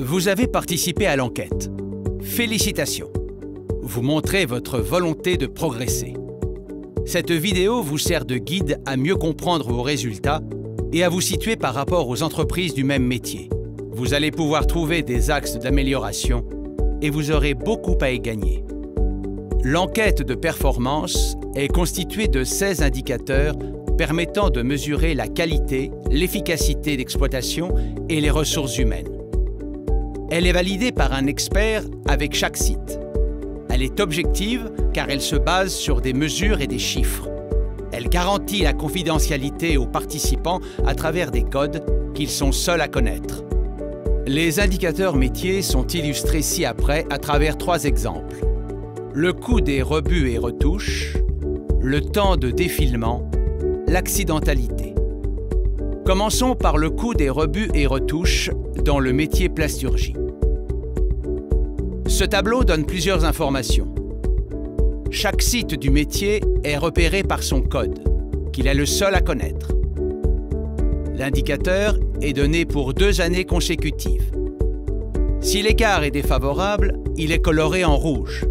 Vous avez participé à l'enquête. Félicitations. Vous montrez votre volonté de progresser. Cette vidéo vous sert de guide à mieux comprendre vos résultats et à vous situer par rapport aux entreprises du même métier. Vous allez pouvoir trouver des axes d'amélioration et vous aurez beaucoup à y gagner. L'enquête de performance est constituée de 16 indicateurs permettant de mesurer la qualité, l'efficacité d'exploitation et les ressources humaines. Elle est validée par un expert avec chaque site. Elle est objective car elle se base sur des mesures et des chiffres. Elle garantit la confidentialité aux participants à travers des codes qu'ils sont seuls à connaître. Les indicateurs métiers sont illustrés ci-après à travers 3 exemples. Le coût des rebuts et retouches, le temps de défilement, l'accidentalité. Commençons par le coût des rebuts et retouches dans le métier plasturgie. Ce tableau donne plusieurs informations. Chaque site du métier est repéré par son code, qu'il est le seul à connaître. L'indicateur est donné pour 2 années consécutives. Si l'écart est défavorable, il est coloré en rouge.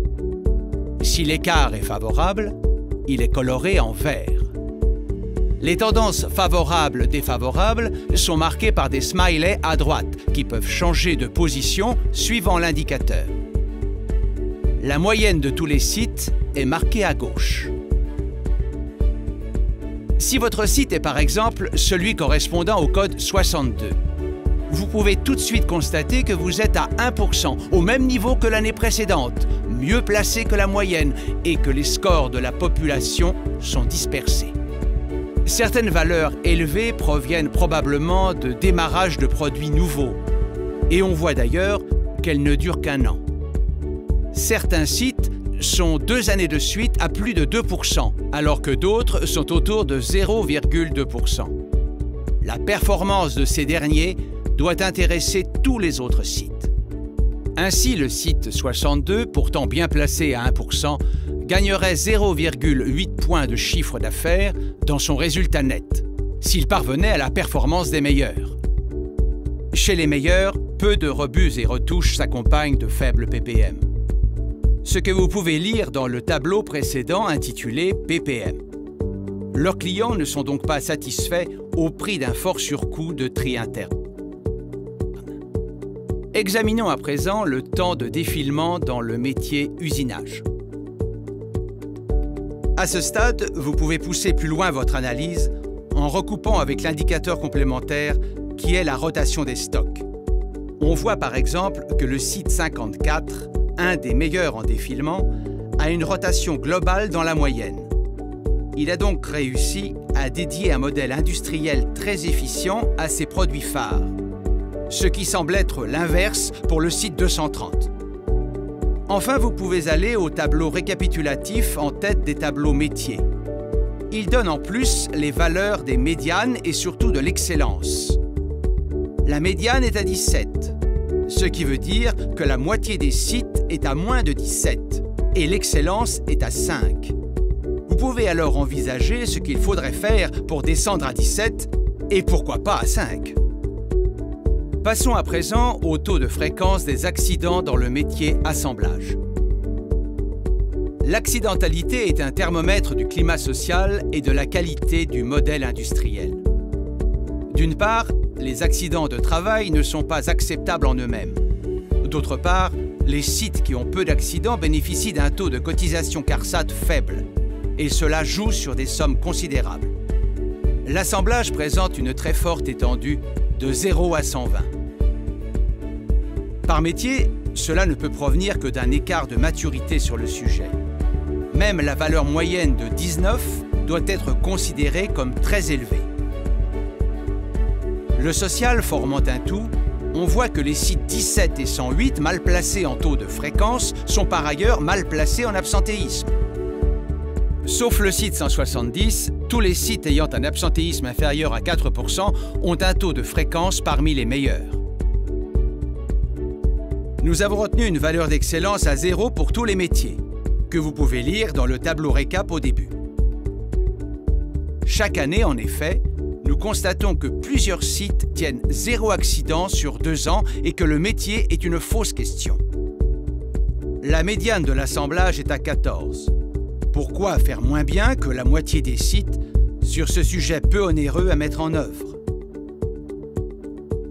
Si l'écart est favorable, il est coloré en vert. Les tendances favorables-défavorables sont marquées par des smileys à droite qui peuvent changer de position suivant l'indicateur. La moyenne de tous les sites est marquée à gauche. Si votre site est par exemple celui correspondant au code 62, vous pouvez tout de suite constater que vous êtes à 1%, au même niveau que l'année précédente, mieux placé que la moyenne et que les scores de la population sont dispersés. Certaines valeurs élevées proviennent probablement de démarrage de produits nouveaux. Et on voit d'ailleurs qu'elles ne durent qu'un an. Certains sites sont 2 années de suite à plus de 2%, alors que d'autres sont autour de 0,2%. La performance de ces derniers doit intéresser tous les autres sites. Ainsi, le site 62, pourtant bien placé à 1%, gagnerait 0,8 points de chiffre d'affaires dans son résultat net, s'il parvenait à la performance des meilleurs. Chez les meilleurs, peu de rebuts et retouches s'accompagnent de faibles PPM. Ce que vous pouvez lire dans le tableau précédent intitulé PPM. Leurs clients ne sont donc pas satisfaits au prix d'un fort surcoût de tri interne. Examinons à présent le temps de défilement dans le métier usinage. À ce stade, vous pouvez pousser plus loin votre analyse en recoupant avec l'indicateur complémentaire qui est la rotation des stocks. On voit par exemple que le site 54, un des meilleurs en défilement, a une rotation globale dans la moyenne. Il a donc réussi à dédier un modèle industriel très efficient à ses produits phares, ce qui semble être l'inverse pour le site 230. Enfin, vous pouvez aller au tableau récapitulatif en tête des tableaux métiers. Il donne en plus les valeurs des médianes et surtout de l'excellence. La médiane est à 17, ce qui veut dire que la moitié des sites est à moins de 17 et l'excellence est à 5. Vous pouvez alors envisager ce qu'il faudrait faire pour descendre à 17 et pourquoi pas à 5. Passons à présent au taux de fréquence des accidents dans le métier assemblage. L'accidentalité est un thermomètre du climat social et de la qualité du modèle industriel. D'une part, les accidents de travail ne sont pas acceptables en eux-mêmes. D'autre part, les sites qui ont peu d'accidents bénéficient d'un taux de cotisation CARSAT faible, et cela joue sur des sommes considérables. L'assemblage présente une très forte étendue de 0 à 120. Par métier, cela ne peut provenir que d'un écart de maturité sur le sujet. Même la valeur moyenne de 19 doit être considérée comme très élevée. Le social formant un tout, on voit que les sites 17 et 108, mal placés en taux de fréquence, sont par ailleurs mal placés en absentéisme. Sauf le site 170, tous les sites ayant un absentéisme inférieur à 4% ont un taux de fréquence parmi les meilleurs. Nous avons retenu une valeur d'excellence à 0 pour tous les métiers, que vous pouvez lire dans le tableau récap au début. Chaque année, en effet, nous constatons que plusieurs sites tiennent 0 accident sur 2 ans et que le métier est une fausse question. La médiane de l'assemblage est à 14. Pourquoi faire moins bien que la moitié des sites sur ce sujet peu onéreux à mettre en œuvre?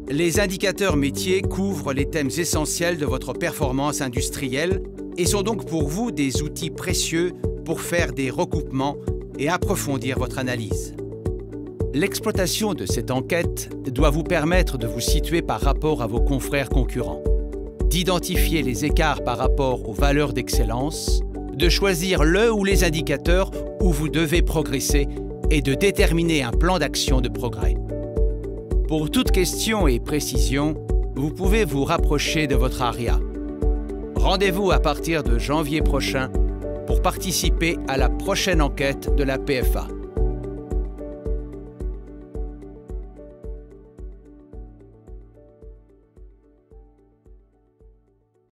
Les indicateurs métiers couvrent les thèmes essentiels de votre performance industrielle et sont donc pour vous des outils précieux pour faire des recoupements et approfondir votre analyse. L'exploitation de cette enquête doit vous permettre de vous situer par rapport à vos confrères concurrents, d'identifier les écarts par rapport aux valeurs d'excellence, de choisir le ou les indicateurs où vous devez progresser et de déterminer un plan d'action de progrès. Pour toute question et précision, vous pouvez vous rapprocher de votre ARIA. Rendez-vous à partir de janvier prochain pour participer à la prochaine enquête de la PFA.